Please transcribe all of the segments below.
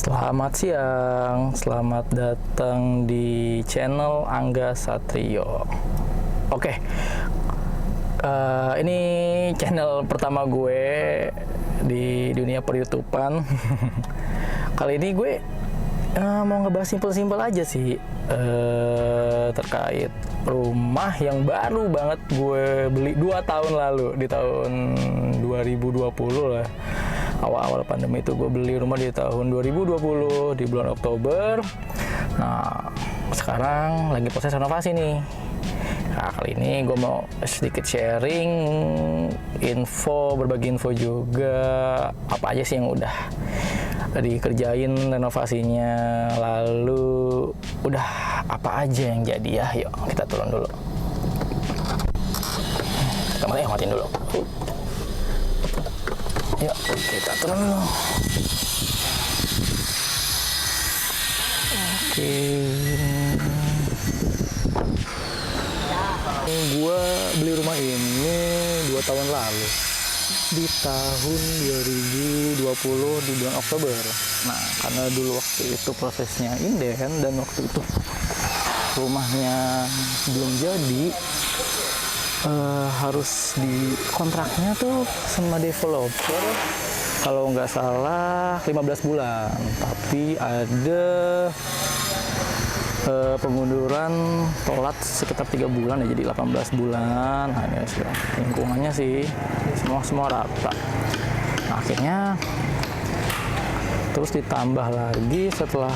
Selamat siang, selamat datang di channel Angga Satrio. Oke, ini channel pertama gue di dunia per-YouTubean. Kali ini gue mau ngebahas simpel-simpel aja sih, terkait rumah yang baru banget gue beli 2 tahun lalu, di tahun 2020 lah. Awal-awal pandemi itu gue beli rumah di tahun 2020 di bulan Oktober. Nah, sekarang lagi proses renovasi nih. Nah, kali ini gue mau sedikit sharing berbagi info juga, apa aja sih yang udah dikerjain renovasinya, lalu udah apa aja yang jadi ya. Yuk kita turun dulu. Kamarnya matiin dulu. Yuk kita turun dulu. Oke. Gua beli rumah ini 2 tahun lalu, di tahun 2020 di bulan Oktober. Nah, karena dulu waktu itu prosesnya inden dan waktu itu rumahnya belum jadi, harus di kontraknya tuh sama developer kalau nggak salah 15 bulan, tapi ada pengunduran telat sekitar 3 bulan ya, jadi 18 bulan. Hanya lingkungannya sih semua rata. Nah, akhirnya terus ditambah lagi setelah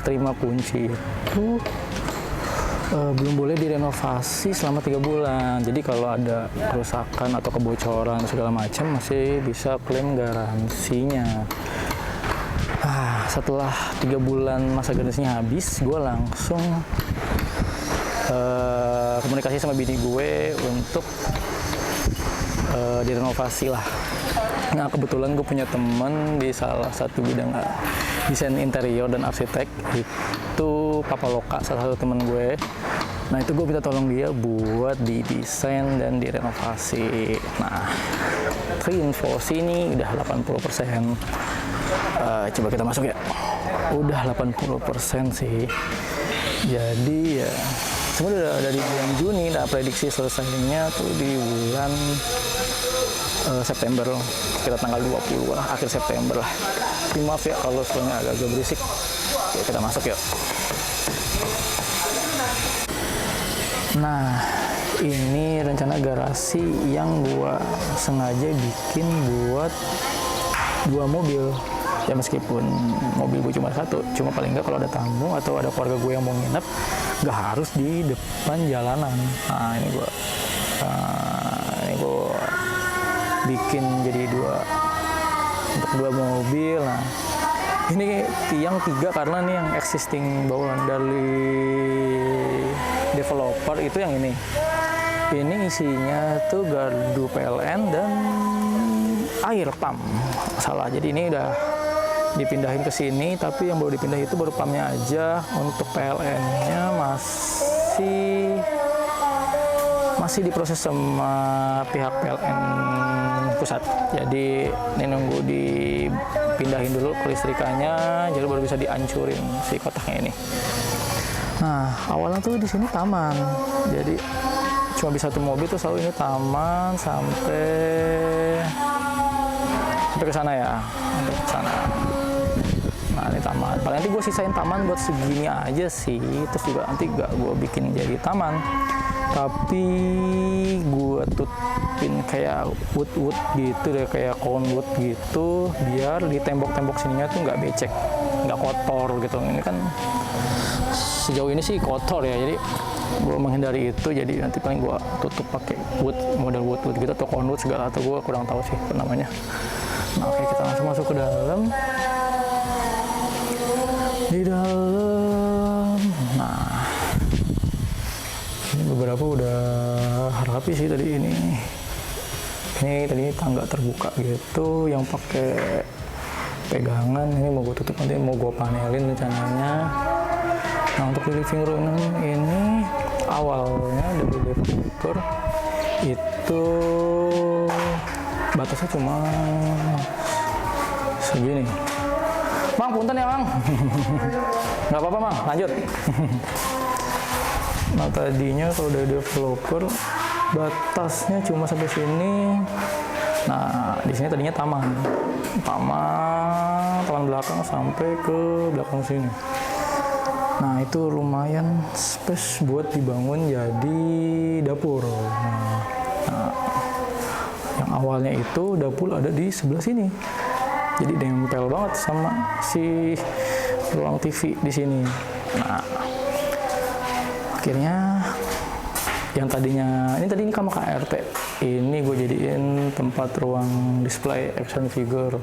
terima kunci itu belum boleh direnovasi selama 3 bulan. Jadi kalau ada kerusakan atau kebocoran segala macam masih bisa klaim garansinya. Setelah 3 bulan masa garansinya habis, gue langsung komunikasi sama bini gue untuk direnovasi lah. Nah, kebetulan gue punya temen di salah satu bidang desain interior dan arsitek, itu Papa Loka, salah satu temen gue. Nah, itu gue minta tolong dia buat didesain dan direnovasi. Nah, info sini udah 80%. Coba kita masuk ya. Udah 80% sih. Jadi ya sebenarnya udah dari bulan Juni. Nah, prediksi selesainya tuh di bulan September, kita tanggal 20 lah, akhir September lah. Maaf ya kalau suaranya agak berisik. Oke, kita masuk yuk. Nah, ini rencana garasi yang gua sengaja bikin buat 2 mobil. Ya meskipun mobil gue cuma 1, cuma paling nggak kalau ada tamu atau ada keluarga gue yang mau nginep, nggak harus di depan jalanan. Nah, ini gue bikin jadi 2 untuk 2 mobil. Nah, ini tiang 3 karena nih yang existing bawaan dari developer itu yang ini isinya tuh gardu PLN dan air pump. Salah, jadi ini udah dipindahin ke sini, tapi yang baru dipindah itu baru pumpnya aja. Untuk PLN-nya masih diproses sama pihak PLN pusat. Jadi ini nunggu dipindahin dulu ke listrikannya, jadi baru bisa dihancurin si kotaknya ini. Nah, awalnya tuh di sini taman, jadi cuma bisa 1 mobil tuh selalu ini taman sampai ke sana ya, sampai ke sana. Nah, ini taman. Paling nanti gue sisain taman buat segini aja sih. Terus juga nanti gak gue bikin jadi taman, tapi gue tutupin kayak wood gitu deh, kayak cone wood gitu, biar di tembok-tembok sininya tuh nggak becek, nggak kotor gitu. Ini kan sejauh ini sih kotor ya, jadi gue menghindari itu. Jadi nanti paling gue tutup pakai model wood gitu atau cone wood segala, atau gue kurang tahu sih namanya. Nah, oke, kita langsung masuk ke dalam. Di dalam, nah, ini beberapa udah rapi sih tadi ini. Ini tadi tangga terbuka gitu, yang pakai pegangan. Ini mau gue tutup, nanti mau gue panelin rencananya. Nah, untuk di living room ini awalnya dari developer itu batasnya cuma segini. Mang, punten ya Mang. Nggak apa-apa Mang, lanjut. Nah tadinya kalau dari developer batasnya cuma sampai sini. Nah di sini tadinya taman belakang sampai ke belakang sini. Nah itu lumayan space buat dibangun jadi dapur. Nah yang awalnya itu dapur ada di sebelah sini. Jadi nempel banget sama si ruang TV di sini. Nah, akhirnya yang tadinya ini kamar KRT, ini gue jadiin tempat ruang display action figure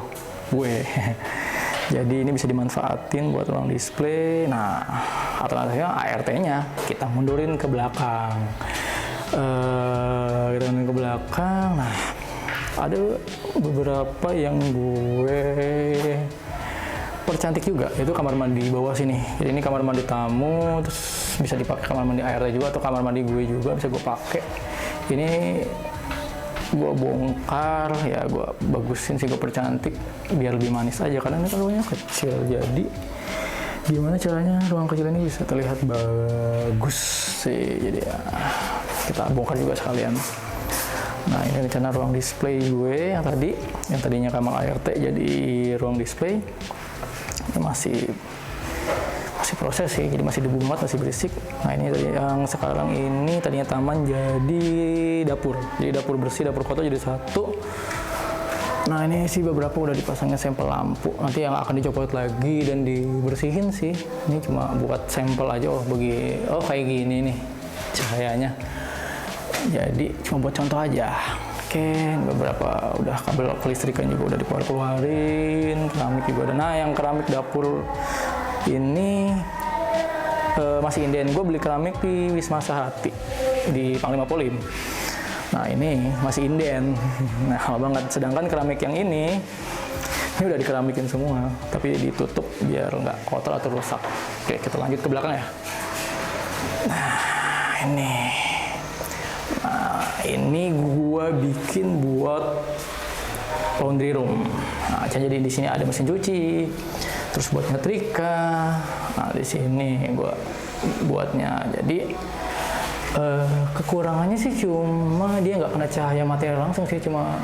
gue. Jadi ini bisa dimanfaatin buat ruang display. Nah, alternatifnya ART-nya kita mundurin ke belakang. Nah, ada beberapa yang gue percantik juga, itu kamar mandi bawah sini. Jadi ini kamar mandi tamu, terus bisa dipakai kamar mandi ART juga, atau kamar mandi gue juga bisa gue pakai. Ini gue bongkar, ya gue bagusin sih, gue percantik biar lebih manis aja, karena ini kan ruangnya kecil. Jadi gimana caranya ruang kecil ini bisa terlihat bagus sih. Jadi ya kita bongkar juga sekalian. Nah ini rencana ruang display gue yang tadinya kamar ART jadi ruang display. Ini masih proses sih, jadi masih debu banget, masih berisik. Nah ini yang sekarang ini tadinya taman jadi dapur. Jadi dapur bersih, dapur kotor jadi satu. Nah ini sih beberapa udah dipasangnya sampel lampu. Nanti yang akan dicopot lagi dan dibersihin sih. Ini cuma buat sampel aja. Kayak gini nih cahayanya. Jadi cuma buat contoh aja. Oke, beberapa udah kabel kelistrikan juga udah dikeluarin, keramik juga ada. Nah, yang keramik dapur ini masih inden. Gue beli keramik di Wisma Sahati di Panglima Polim. Nah, ini masih inden. Nah, lama banget. Sedangkan keramik yang ini udah dikeramikin semua, tapi ditutup biar nggak kotor atau rusak. Oke, kita lanjut ke belakang ya. Nah, ini gua bikin buat laundry room. Nah, jadi di sini ada mesin cuci, terus buat nyetrika. Nah, di sini gua buatnya. Jadi kekurangannya sih cuma dia nggak kena cahaya materi langsung sih, cuma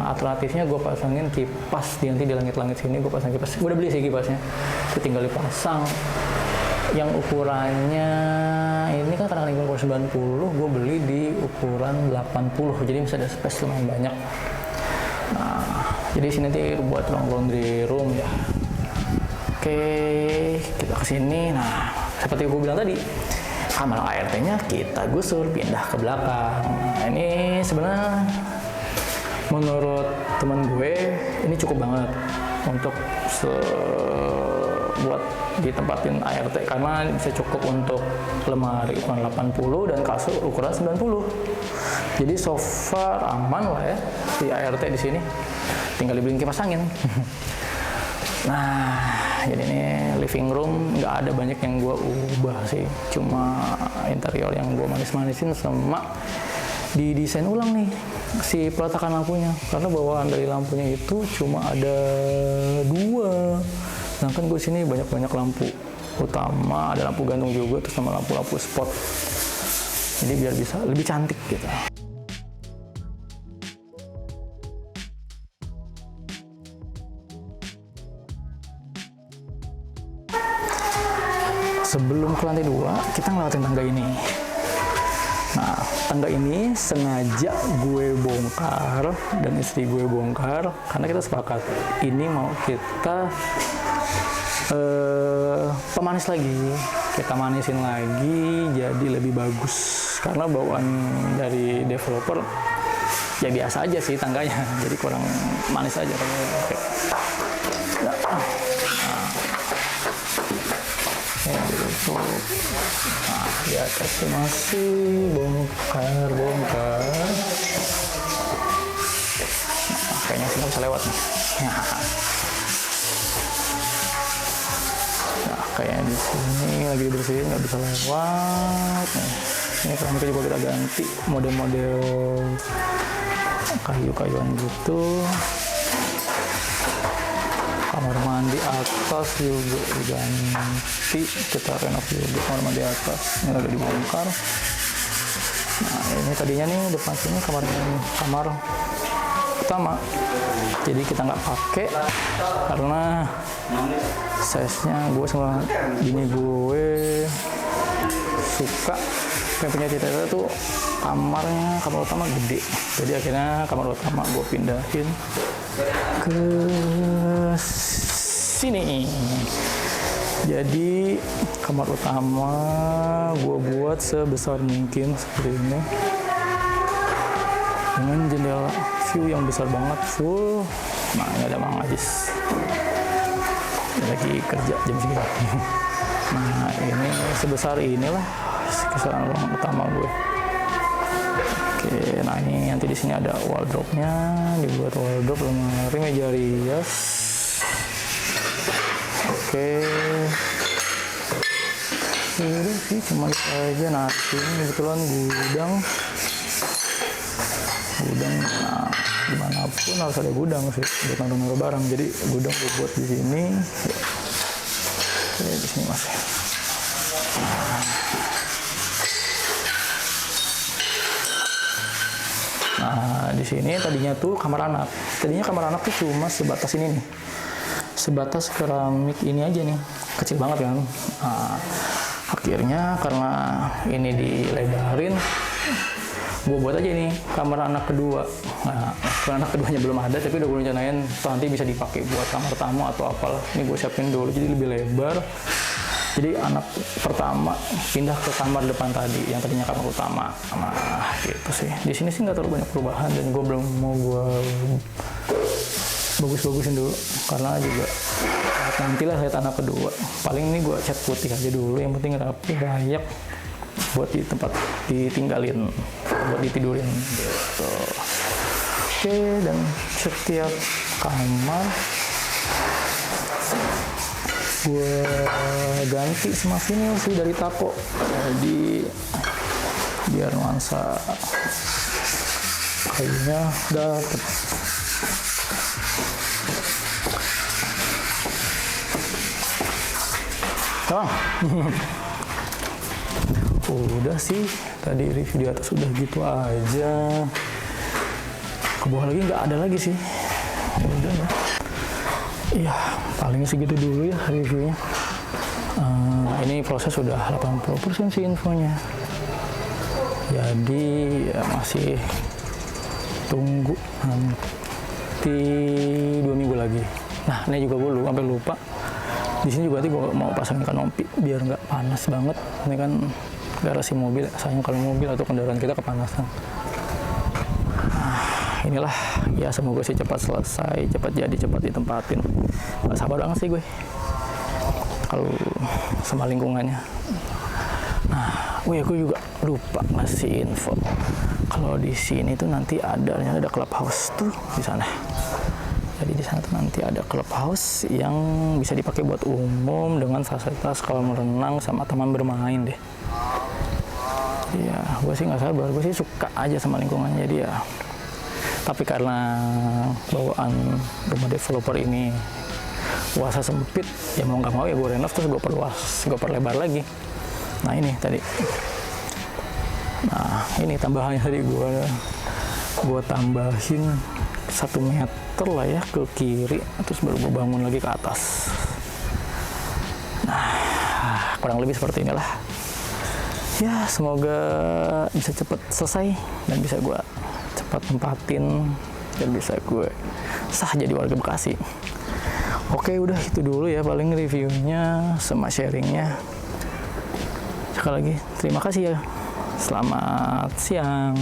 alternatifnya gua pasangin kipas. Nanti di langit-langit sini gua pasang kipas. Gua udah beli sih kipasnya, tinggal dipasang. Yang ukurannya ini kan karena lingkungan 90, gue beli di ukuran 80, jadi bisa ada space lumayan banyak. Nah, jadi sini nanti buat ruang laundry room ya. Oke, kita kesini. Nah, seperti gue bilang tadi, kamar ART-nya kita gusur pindah ke belakang. Nah, ini sebenarnya menurut teman gue ini cukup banget untuk buat ditempatin ART, karena bisa cukup untuk lemari ukuran 80 dan kasur ukuran 90. Jadi so far aman lah ya di ART di sini. Tinggal dibeliin kipas angin. Nah, jadi ini living room nggak ada banyak yang gue ubah sih, cuma interior yang gue manis-manisin sama didesain ulang nih si peletakan lampunya, karena bawaan dari lampunya itu cuma ada 2. Sedangkan gue sini banyak lampu utama, ada lampu gantung juga, terus sama lampu-lampu spot. Jadi biar bisa lebih cantik gitu. Sebelum ke lantai 2, kita ngelewatin tangga ini. Nah, tangga ini sengaja gue bongkar dan istri gue bongkar karena kita sepakat ini mau kita pemanis lagi, kita manisin lagi jadi lebih bagus, karena bawaan dari developer ya biasa aja sih tangganya, jadi kurang manis aja. Oke. Nah, di atasnya masih bongkar. Nah, kayaknya sih nggak bisa lewat nih. Nah, kayak di sini lagi dibersihin nggak bisa lewat. Nah, ini keramiknya juga kita ganti model-model kayu-kayuan gitu. Kamar mandi atas juga diganti, kita renov juga kamar di atas. Ini udah dibongkar. Nah ini tadinya nih depan sini kamar utama, jadi kita nggak pakai karena size-nya gue sama bini gue suka punya cita-cita tuh kamar utama gede, jadi akhirnya kamar utama gue pindahin ke sini. Jadi kamar utama gue buat sebesar mungkin seperti ini dengan jendela view yang besar banget, full. Nah ini ada Mang Ajis lagi kerja jam segini. Nah ini sebesar inilah kisaran ruang utama gue. Oke, nah ini nanti di sini ada wardrobe-nya, dibuat wardrobe, lemari, meja rias. Oke. Udah sih cuma itu aja. Nah ini kebetulan gudang. Nah dimanapun harus ada gudang sih buat naruh barang. Jadi gudang gue buat di sini. Oke, di sini mas. Nah di sini tadinya tuh kamar anak. Tadinya kamar anak tuh cuma sebatas ini nih. Sebatas keramik ini aja nih, kecil banget kan. Nah, akhirnya karena ini dilebarin, gue buat aja nih kamar anak kedua. Nah, kamar anak keduanya belum ada, tapi udah gue rencanain nanti bisa dipakai buat kamar tamu atau apalah. Ini gue siapin dulu, jadi lebih lebar. Jadi anak pertama pindah ke kamar depan tadi, yang tadinya kamar utama. Nah, gitu sih. Di sini sih nggak terlalu banyak perubahan, dan gue belum mau gue bagus-bagusin dulu karena juga nantilah lihat anak kedua. Paling ini gue cat putih aja dulu, yang penting rapi, layak buat di tempat ditinggalin, buat ditidurin gitu. Oke, dan setiap kamar gue ganti sama vinil sih dari Tapo, jadi biar nuansa kayunya dapet. Udah sih, tadi review di atas udah gitu aja. Ke bawah lagi nggak ada lagi sih. Udah ya. Iya, paling segitu dulu ya reviewnya. Ini proses sudah 80% sih infonya. Jadi ya masih tunggu nanti 2 minggu lagi. Nah, ini juga gue sampai lupa. Di sini juga nanti gue mau pasang kanopi biar nggak panas banget. Ini kan garasi mobil, sayang kalau mobil atau kendaraan kita kepanasan. Nah, inilah ya, semoga sih cepat selesai, cepat jadi, cepat ditempatin. Gak sabar banget sih gue kalau sama lingkungannya. Nah, aku juga lupa ngasih info kalau di sini tuh nanti ada clubhouse tuh di sana. Jadi di sana tuh nanti ada clubhouse yang bisa dipakai buat umum dengan fasilitas kolam renang sama taman bermain deh. Iya, gue sih nggak sabar, gue sih suka aja sama lingkungannya dia. Tapi karena bawaan rumah developer ini luasnya sempit, ya mau nggak mau ya gue renov terus gue perluas, gue perlebar lagi. Nah ini tadi, nah ini tambahannya tadi gue tambahin 1 meter lah ya ke kiri, terus baru gue bangun lagi ke atas. Nah kurang lebih seperti inilah. Ya semoga bisa cepat selesai dan bisa gue cepat tempatin dan bisa gue sah jadi warga Bekasi. Oke, udah itu dulu ya paling reviewnya sama sharingnya. Sekali lagi terima kasih ya. Selamat siang.